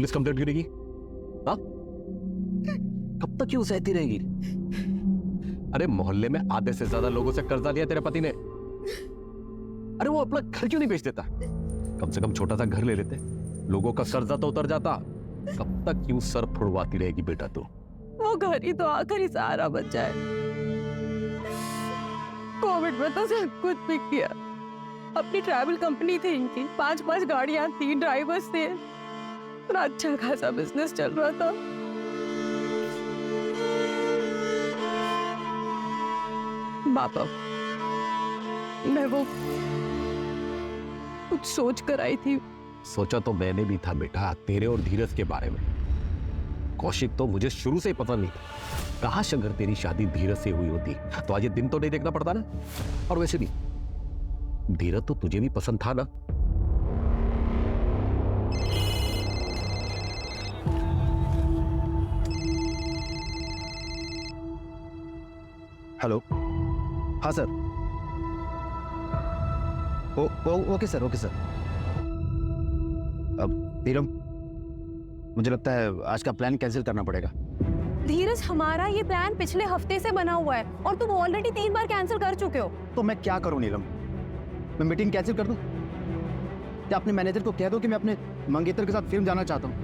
Police complaint क्यों नहीं की? हाँ, कब तक क्यों सहती रहेगी? अरे मोहल्ले में आधे से ज्यादा लोगों से कर्जा लिया तेरे पति ने। अरे वो अपना घर क्यों नहीं बेच देता? कम से कम छोटा सा घर ले लेते, लोगों का कर्जा तो उतर जाता। कब तक क्यों सर फुड़वाती रहेगी बेटा तू? वो घर ही तो आखिरी सहारा बचा है। कोविड में तो सब कुछ बिक गया। अपनी ट्रैवल कंपनी थी इनकी, 5-5 गाड़ियां थी, ड्राइवर्स थे, इतना अच्छा खासा बिजनेस चल रहा था। बाबा, मैं वो कुछ सोच कर आई थी। सोचा तो मैंने भी था बेटा, तेरे और धीरज के बारे में। कौशिक तो मुझे शुरू से ही पसंद नहीं था। काश अगर तेरी शादी धीरज से हुई होती तो आज ये दिन तो नहीं देखना पड़ता ना। और वैसे भी धीरज तो तुझे भी पसंद था ना? हेलो, हाँ sir. Okay sir, okay sir. अब नीलम, मुझे लगता है आज का प्लान कैंसिल करना पड़ेगा। धीरज, हमारा ये प्लान पिछले हफ्ते से बना हुआ है और तुम ऑलरेडी 3 बार कैंसिल कर चुके हो। तो मैं क्या करूं नीलम? मैं मीटिंग कैंसिल कर दूं? या अपने मैनेजर को कह दो कि मैं अपने मंगेतर के साथ फिल्म जाना चाहता हूं?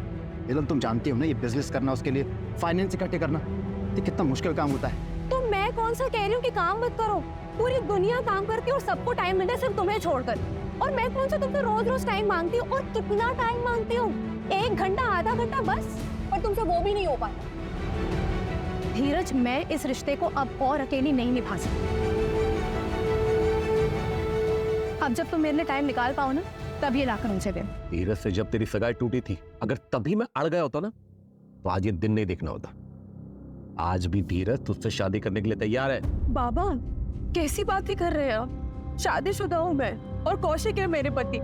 नीलम, तुम जानती हो ना, ये बिजनेस करना, उसके लिए फाइनेंस इकट्ठे करना, ये कितना मुश्किल काम होता है। तो मैं कौन सा कह रही हूँ कि काम मत करो? पूरी दुनिया काम करती है और सबको टाइम मिलता है, सिर्फ तुम्हें छोड़कर। और मैं कौन सा तुमसे रोज रोज टाइम मांगती हूँ? और कितना टाइम मांगती हूँ? 1 घंटा, आधा घंटा बस। पर तुमसे वो भी नहीं हो पाता। धीरज, मैं इस रिश्ते को अब और अकेली नहीं निभा सकती। अब जब तुम मेरे लिए टाइम निकाल पाओ ना, तब ये लाकर मुझे दे। धीरज से जब तेरी सगाई टूटी थी, अगर तभी मैं अड़ गया होता ना, तो आज ये दिन नहीं देखना होता। आज भी धीरज तुझसे शादी करने के लिए तैयार है। बाबा, कैसी बातें कर रहे हैं आप? शादीशुदा हूँ मैं और कौशिक है मेरे पति।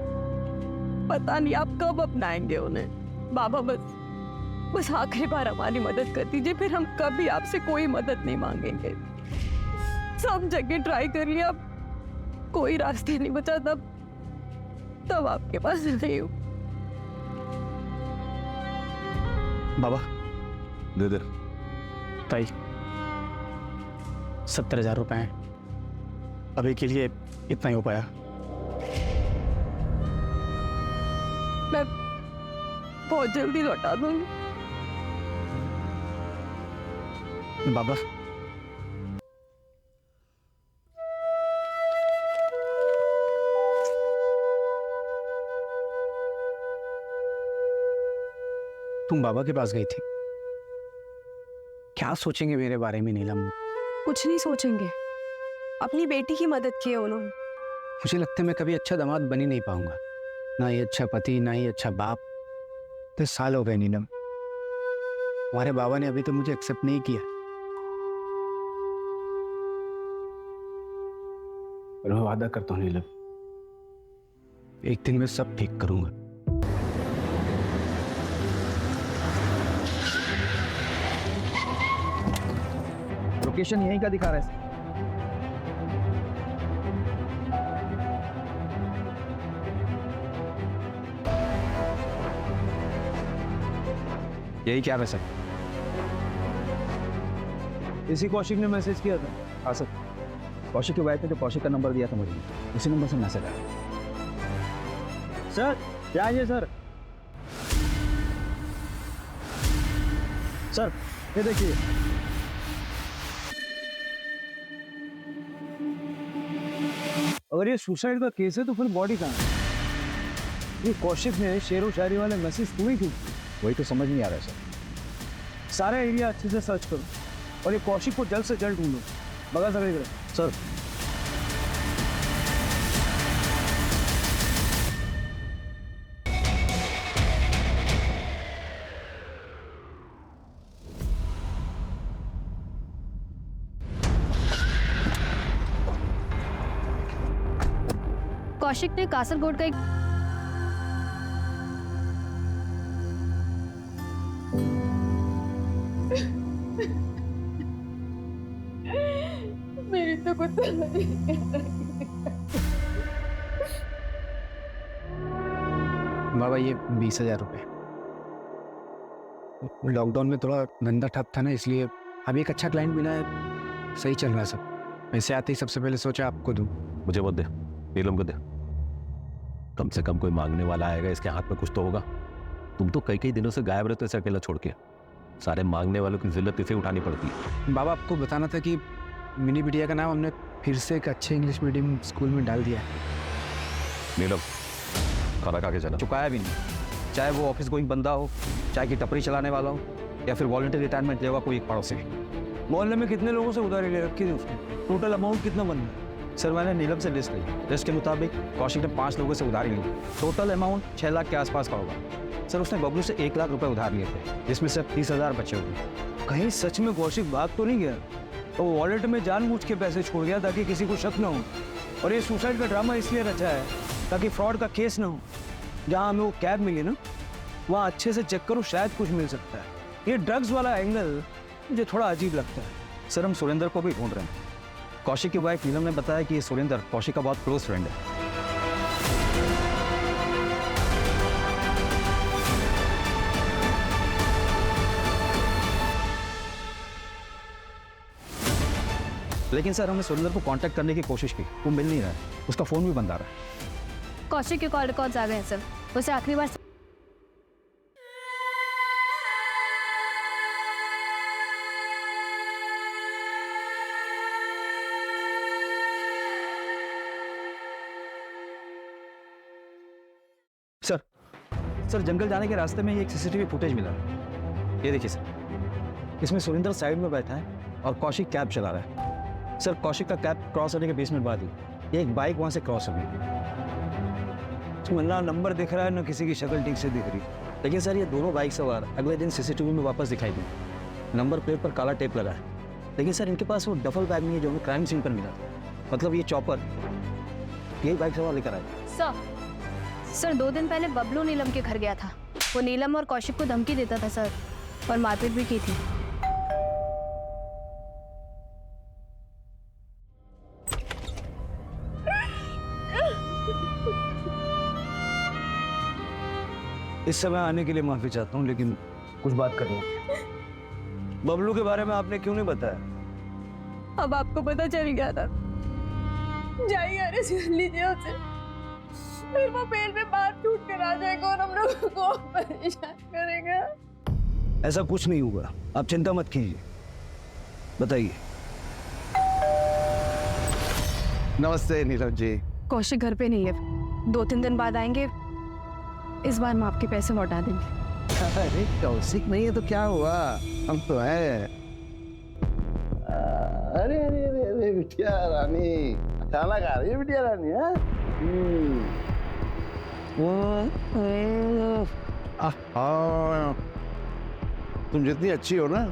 पता नहीं आप कब अपनाएंगे उन्हें। बाबा, बस आखिरी बार हमारी मदद कर दीजिए, फिर हम कभी आपसे कोई मदद नहीं मांगेंगे। सब जगह ट्राई कर लिया, कोई रास्ते नहीं बचा, तब आपके पास नहीं हूँ। बाबा, दे दे। ताई, 70,000 रुपए हैं। अभी के लिए इतना ही हो पाया। मैं बहुत जल्दी लौटा दूंगी। बाबा, तुम बाबा के पास गई थी, क्या सोचेंगे मेरे बारे में नीलम? कुछ नहीं सोचेंगे, अपनी बेटी की मदद की है उन्होंने। मुझे लगता है मैं कभी अच्छा दामाद बन ही नहीं पाऊंगा, ना ही अच्छा पति, ना ही अच्छा बाप। 10 साल हो गए नीलम। हमारे बाबा ने अभी तो मुझे एक्सेप्ट नहीं किया। पर मैं वादा करता हूँ नीलम, एक दिन मैं सब ठीक करूंगा। लोकेशन यहीं का दिखा रहा है। यही क्या है सर? इसी कौशिक ने मैसेज किया था। हाँ सर, कौशिक के वाइफ ने जो कौशिक का नंबर दिया था मुझे, उसी नंबर से मैसेज आया। सर, क्या है सर? सर, ये देखिए। अगर ये सुसाइड का केस है तो फिर बॉडी कहाँ है? ये कौशिक ने शेरो शायरी वाले मैसेज तुम्हें क्यों? वही तो समझ नहीं आ रहा है सर। सारा एरिया अच्छे से सर्च करो और ये कौशिक को जल्द से जल्द ढूंढो। बगा सर। सर, कौशिक ने कासरगोड का एक मेरी तो कुछ बाबा, ये 20,000 रुपए। लॉकडाउन में थोड़ा धंधा ठप था ना, इसलिए अभी एक अच्छा क्लाइंट मिला है, सही चल रहा है सब। वैसे आते ही सबसे पहले सोचा आपको दूं। मुझे मत दे, नीलम को दे। कम से कम कोई मांगने वाला आएगा, इसके हाथ में कुछ तो होगा। तुम तो कई कई दिनों से गायब रहते ऐसे अकेला छोड़ के। सारे मांगने वालों की जिल्लत इसे उठानी पड़ती है। बाबा आपको बताना था कि मिनी बिटिया का नाम हमने फिर से एक अच्छे इंग्लिश मीडियम स्कूल में डाल दिया है। नीलम, खाना खा के चला। चुकाया भी नहीं, चाहे वो ऑफिस गोइंग बंदा हो, चाहे कि टपरी चलाने वाला हो, या फिर वॉलंटियर रिटायरमेंट लेगा कोई एक पड़ोसी। मोहल्ले में कितने लोगों से उधारी ले रखी थी उसने? टोटल अमाउंट कितना बन रहा? सर मैंने नीलम से लिस्ट ली, लिस्ट के मुताबिक कौशिक ने 5 लोगों से उधारी ली। टोटल अमाउंट 6 लाख के आसपास का होगा। सर उसने बबलू से 1 लाख रुपए उधार लिए थे, जिसमें से 30,000 बचे हुए। कहीं सच में कौशिक भाग तो नहीं गया? तो वॉलेट में जानबूझ के पैसे छोड़ गया ताकि किसी को शक ना हो। और ये सुसाइड का ड्रामा इसलिए रचा है ताकि फ्रॉड का केस ना हो। जहाँ हमें वो कैब मिली ना, वहाँ अच्छे से चेक करो, शायद कुछ मिल सकता है। ये ड्रग्स वाला एंगल मुझे थोड़ा अजीब लगता है। सर हम सुरेंद्र को भी ढूंढ रहे हैं। कौशिक की वाइफ नीलम ने बताया कि ये सुरेंद्र कौशिक का बहुत क्लोज फ्रेंड है। लेकिन सर हमने सुरेंद्र को कांटेक्ट करने की कोशिश की, वो मिल नहीं रहा है, उसका फोन भी बंद आ रहा है। कौशिक के कॉल रिकॉर्ड्स आ गए हैं सर। उसे आखिरी बार सर जंगल जाने के रास्ते में एक सीसीटीवी फुटेज मिला है। ये देखिए सर, इसमें सुरेंद्र साइड में बैठा है और कौशिक कैब चला रहा है। सर कौशिक का कैब क्रॉस होने के 20 मिनट बाद ही एक बाइक वहां से क्रॉस हो गई। ना नंबर दिख रहा है, ना किसी की शक्ल ठीक से दिख रही। लेकिन सर ये दोनों बाइक सवार अगले दिन सीसीटीवी में वापस दिखाई दी। नंबर प्लेट पर काला टेप लगा है, लेकिन सर इनके पास वो डफल बैग नहीं है जो हमें क्राइम सीन पर मिला था। मतलब ये चॉपर यही बाइक सवार लेकर आया। सर 2 दिन पहले बबलू नीलम के घर गया था। वो नीलम और कौशिक को धमकी देता था सर, और मारपीट भी की थी। इस समय आने के लिए माफी चाहता हूँ, लेकिन कुछ बात करनी है। बबलू के बारे में आपने क्यों नहीं बताया? अब आपको पता चल गया था। जाइए अरेस्ट कर लीजिए उसे, फिर वो बेल में बात टूट कर आ जाएगा और हम लोगों को परेशान करेगा। ऐसा कुछ नहीं होगा, आप चिंता मत कीजिए। बताइए। नमस्ते नीरज जी। कौशिक घर पे नहीं है, 2-3 दिन बाद आएंगे। इस बार हम आपके पैसे लौटा देंगे। अरे कौशिक नहीं है तो क्या हुआ, हम तो हैं। अरे अरे अरे अरे बिटिया रानी, खाना खा रही है बिटिया रानी? तुम जितनी अच्छी हो ना,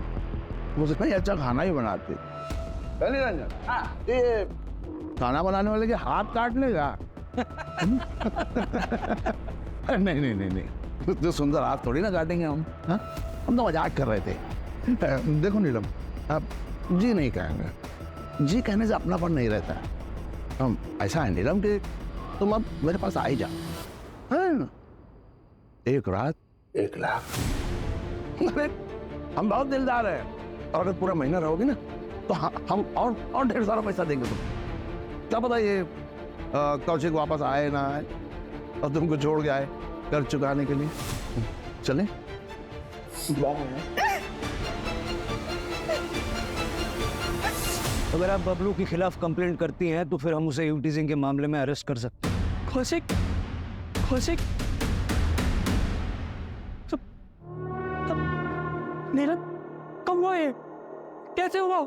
मुझसे नहीं अच्छा खाना ही बनाते। पहले रंजन, ये खाना बनाने वाले के हाथ काट लेगा? नहीं नहीं नहीं नहीं, तो सुंदर हाथ थोड़ी ना काटेंगे हम। हाँ, हम तो मजाक कर रहे थे। देखो नीलम, आप जी नहीं कहेंगे, जी कहने से अपनापन नहीं रहता। हम ऐसा है नीलम कि तुम अब मेरे पास आ ही जाओ, है ना? 1 रात 1 लाख। अरे हम बहुत दिलदार हैं, और अगर पूरा महीना रहोगे ना तो हम और ढेर सारा पैसा देंगे तुमको। क्या पता ये कौशिक वापस आए ना आए और तुमको छोड़ के आए कर चुकाने के लिए। चलें? अगर आप बबलू के खिलाफ कंप्लेंट करती हैं तो फिर हम उसे यूटीजिंग के मामले में अरेस्ट कर सकते हैं। कौशिक, कौशिक, नीलम कब हुआ ये? कैसे हुआ?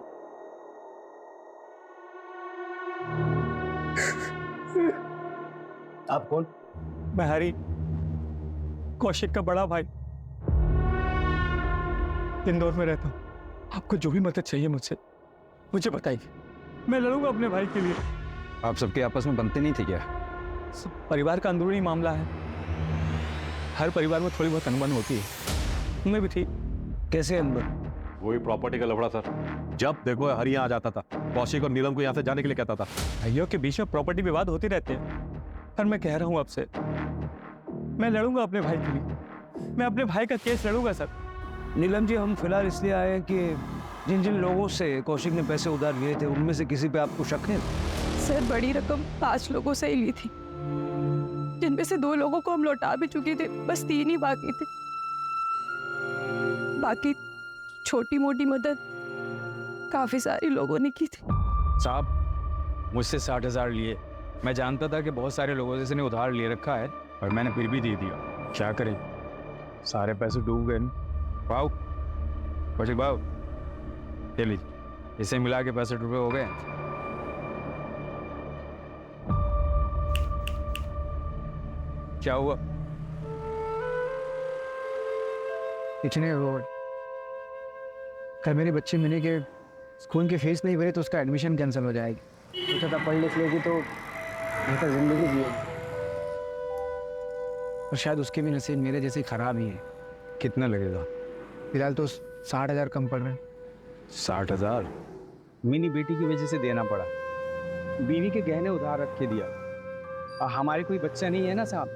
आप कौन? मैं हरी, कौशिक का बड़ा भाई, इंदौर में रहता हूँ। आपको जो भी मदद चाहिए मुझसे मुझे बताइए, मैं लड़ूंगा अपने भाई के लिए। आप सबके आपस में बनते नहीं थे क्या? सब परिवार का अंदरूनी मामला है, हर परिवार में थोड़ी बहुत अनबन होती है, उनमें भी थी। कैसे अंदर? वही प्रॉपर्टी का लफड़ा सर। जब देखो हरी यहाँ आ जाता था, कौशिक और नीलम को यहाँ से जाने के लिए कहता था। भाइयों के बीच में प्रॉपर्टी विवाद होते रहते हैं, पर मैं कह रहा हूँ आपसे, मैं लड़ूंगा अपने भाई के लिए, मैं अपने भाई का केस लड़ूंगा सर। नीलम जी, हम फिलहाल इसलिए आए हैं कि जिन जिन लोगों से कौशिक ने पैसे उधार लिए थे उनमें से किसी पे आपको शक है? सर बड़ी रकम 5 लोगों से ही ली थी, जिनमें से 2 लोगों को हम लौटा भी चुके थे, बस 3 ही बाकी थे। बाकी छोटी मोटी मदद काफी सारी लोगों ने की थी। साहब मुझसे 60,000 लिए। मैं जानता था कि बहुत सारे लोगों से इसने उधार ले रखा है और मैंने फिर भी दे दिया। क्या करें, सारे पैसे डूब गए। भाव कौशिक भाव, ले लीजिए, इसे मिला के 65 रुपये हो गए। क्या हुआ? इतने वो कल मेरे बच्चे मिले के स्कूल के फीस नहीं भरे तो उसका एडमिशन कैंसिल हो जाएगी। सोचा था पढ़ लिख लेगी तो बेहतर जिंदगी जिएगी, और शायद उसके भी नसीब मेरे जैसे खराब ही है। कितना लगेगा? फिलहाल तो 60,000 कम पड़ रहे हैं। 60,000 मिनी बेटी की वजह से देना पड़ा। बीवी के गहने उधार रख के दिया। और हमारे कोई बच्चा नहीं है ना साहब,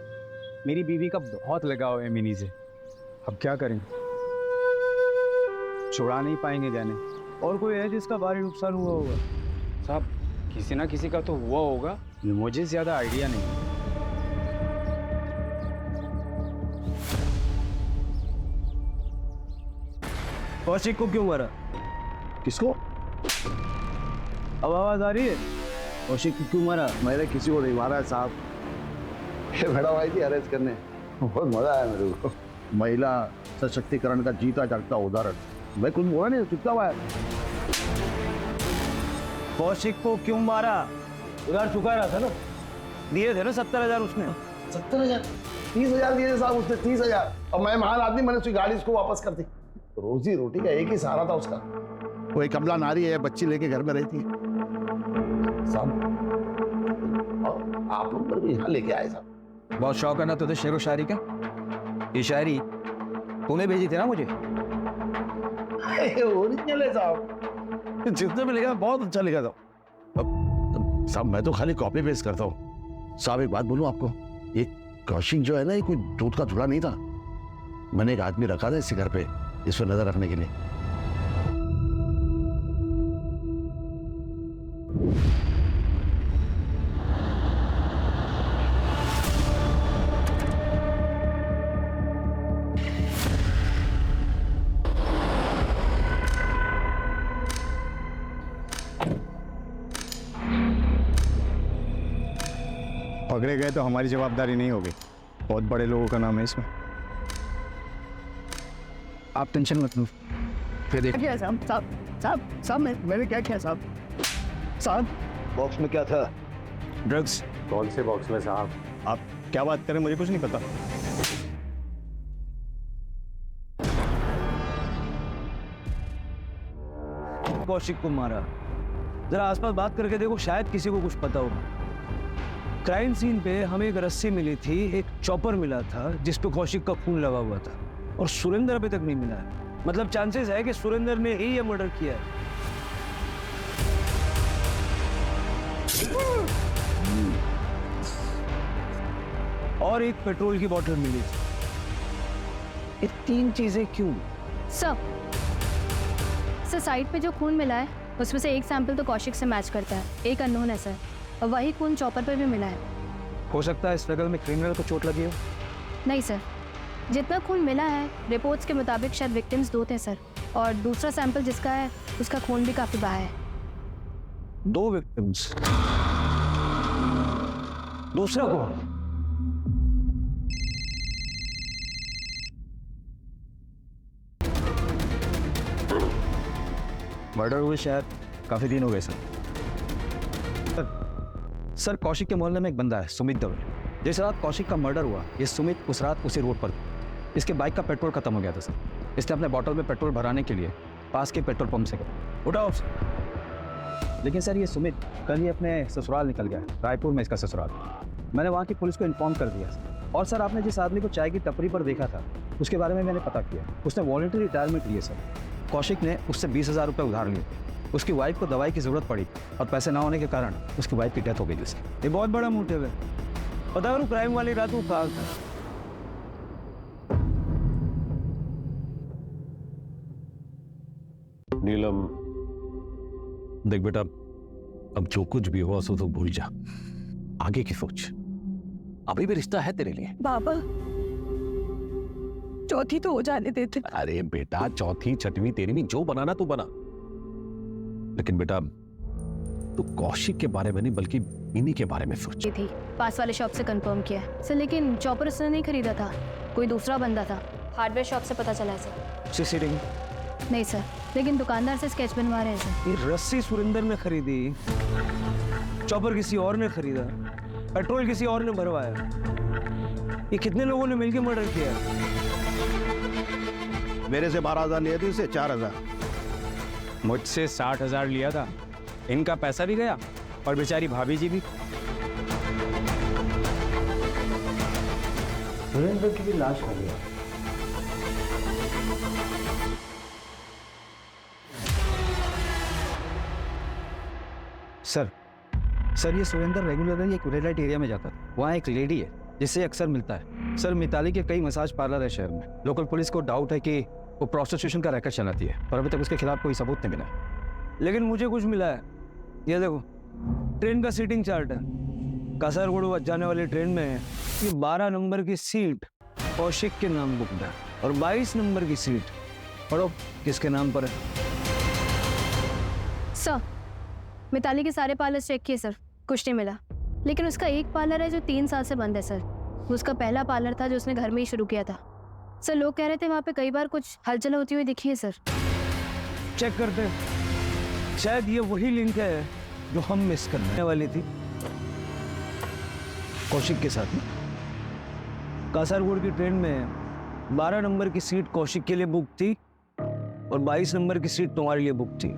मेरी बीवी का बहुत लगाव है मिनी से। अब क्या करें, छुड़ा नहीं पाएंगे गहने। और कोई है जिसका भारी नुकसान हुआ होगा? साहब किसी ना किसी का तो हुआ होगा, मुझे ज्यादा आइडिया नहीं है। कौशिक को क्यों मारा? किसको? अब आवाज आ रही है? कौशिक को क्यों मारा? मैंने किसी को नहीं मारा है साहब। ये मैडम आई थी अरेस्ट करने, बहुत मजा आया मेरे को। महिला सशक्तिकरण का जीता जागता उदाहरण। मैं कुछ बोला नहीं, चुपचाप आया। कौशिक को क्यों मारा? उधार चुका रहा था ना, दिए थे ना 70,000 उसने। 70,000? 30,000 दिए थे साहब उसने, 30,000। और मैं महान आदमी, मैंने उसकी गाड़ी उसको वापस कर दी। रोजी रोटी का एक ही सहारा था उसका। वो एक कमला नारी है, बच्ची लेके घर में रहती है साहब। और आप लोग पर भी यहाँ लेके आए साहब। बहुत शौक है ना तुझे शेरो शायरी का? ये शायरी तूने भेजी थी ना मुझे? ओरिजिनल है साहब, जितने में लिखा बहुत अच्छा लिखा था। अब साहब मैं तो खाली कॉपी पेस्ट करता हूँ। साहब एक बात बोलूं आपको, ये कौशिक जो है ना, ये कोई दूध का धुला नहीं था। मैंने एक आदमी रखा था इसी घर पे इस पर नजर रखने के लिए। पकड़े गए तो हमारी जवाबदारी नहीं होगी, बहुत बड़े लोगों का नाम है इसमें। आप टेंशन मत लो, फिर देख। क्या साहब साहब साहब साहब मैंने क्या किया साहब? साहब बॉक्स में क्या था? ड्रग्स। कौन से बॉक्स में साहब? आप क्या बात करें, मुझे कुछ नहीं पता। कौशिक को मारा? जरा आसपास बात करके देखो, शायद किसी को कुछ पता होगा। क्राइम सीन पे हमें एक रस्सी मिली थी, एक चॉपर मिला था जिस पे कौशिक का खून लगा हुआ था, और सुरेंद्र अभी तक नहीं मिला है। मतलब चांसेस है कि सुरेंद्र ने ही ये मर्डर किया है। और एक पेट्रोल की बोतल मिली थी। ये 3 चीजें क्यों? सर साइट पे जो खून मिला है उसमें से एक सैंपल तो कौशिक से मैच करता है, एक अननोन है सर, और वही खून चॉपर पे भी मिला है। हो सकता है स्ट्रगल में क्रिमिनल को चोट लगी हो। नहीं सर, जितना खून मिला है रिपोर्ट्स के मुताबिक शायद विक्टिम्स 2 थे सर, और दूसरा सैंपल जिसका है उसका खून भी काफी बहा है। 2 विक्टिम्स, दूसरा कौन? मर्डर हुए शायद काफी दिन हो गए सर। सर कौशिक के मोहल्ले में एक बंदा है सुमित दवे। जिस रात कौशिक का मर्डर हुआ, ये सुमित उस रात उसी रोड पर था। इसके बाइक का पेट्रोल खत्म हो गया था सर। इसने अपने बॉटल में पेट्रोल भराने के लिए पास के पेट्रोल पंप से गया। उठाओ। लेकिन सर ये सुमित कल ही अपने ससुराल निकल गया, रायपुर में इसका ससुराल। मैंने वहाँ की पुलिस को इन्फॉर्म कर दिया। और सर आपने जिस आदमी को चाय की टपरी पर देखा था उसके बारे में मैंने पता किया। उसने वॉलंटरी रिटायरमेंट लिए सर। कौशिक ने उससे 20,000 रुपये उधार लिए। उसकी वाइफ को दवाई की ज़रूरत पड़ी और पैसे ना होने के कारण उसकी वाइफ की डेथ हो गई थी। ये बहुत बड़ा मोटिव है। पता करूँ क्राइम वाली रात वो कहाँ था? नीलम, देख बेटा, अब जो कुछ भी हुआ सो तो भूल जा, आगे की सोच। अभी भी रिश्ता है तेरे लिए। बाबा चौथी तो हो जाने देते। अरे बेटा, चौथी छठवीं तेरहवीं जो बनाना तू बना, लेकिन बेटा तू कौशिक के बारे में नहीं बल्कि इन्हीं के बारे में सोच। ये थी पास वाले शॉप से कंफर्म किया सर, लेकिन चॉपर उसने नहीं खरीदा था, कोई दूसरा बंदा था। हार्डवेयर शॉप से पता चला है सर। सीसीटीवी नहीं सर, लेकिन दुकानदार से स्केच बनवा रहे हैं सर। ये रस्सी सुरेंद्र ने खरीदी, चॉपर किसी और ने खरीदा, पेट्रोल किसी और ने भरवाया। ये कितने लोगों ने मिलकर मर्डर किया? मेरे से 12,000 लिए थे, इससे 4,000। मुझसे 60,000 लिया था, इनका पैसा भी गया और बेचारी भाभी जी भी। सुरेंद्र की भी लाश खा लिया। सर ये सुरेंद्र रेगुलरली एक रेड लाइट एरिया में जाता है। वहाँ एक लेडी है जिससे अक्सर मिलता है। सर मिताली के कई मसाज पार्लर है शहर में। लोकल पुलिस को डाउट है कि वो प्रोस्टिट्यूशन का रैकेट चलाती है, पर अभी तक उसके खिलाफ कोई सबूत नहीं मिला। लेकिन मुझे कुछ मिला है। ये देखो, ट्रेन का सीटिंग चार्ट है। कासरगोड जाने वाली ट्रेन में ये 12 नंबर की सीट कौशिक के नाम बुकड है और 22 नंबर की सीट पढ़ो किसके नाम पर है। सर मिताली के सारे पार्लर चेक किए सर, कुछ नहीं मिला। लेकिन उसका एक पार्लर है जो 3 साल से बंद है सर। वो उसका पहला पार्लर था जो उसने घर में ही शुरू किया था। सर लोग कह रहे थे वहाँ पे कई बार कुछ हलचल होती हुई दिखी है सर। चेक करते हैं। शायद ये वही लिंक है जो हम मिस करने वाली थी कौशिक के साथ में। कासरगोड की ट्रेन में 12 नंबर की सीट कौशिक के लिए बुक थी और 22 नंबर की सीट तुम्हारे लिए बुक थी।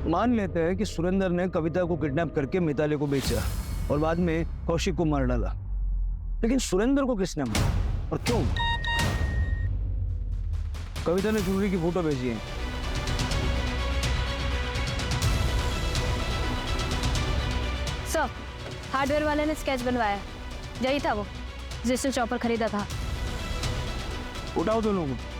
मान लेते हैं कि सुरेंद्र ने कविता को किडनैप करके मिताली को बेचा और बाद में कौशिक को मार डाला, लेकिन सुरेंद्र को किसने मारा और क्यों? कविता ने ज्वेलरी की फोटो भेजी है। सर हार्डवेयर वाले ने स्केच बनवाया, यही था वो जिसने चॉपर खरीदा था। उठाओ दोनों को।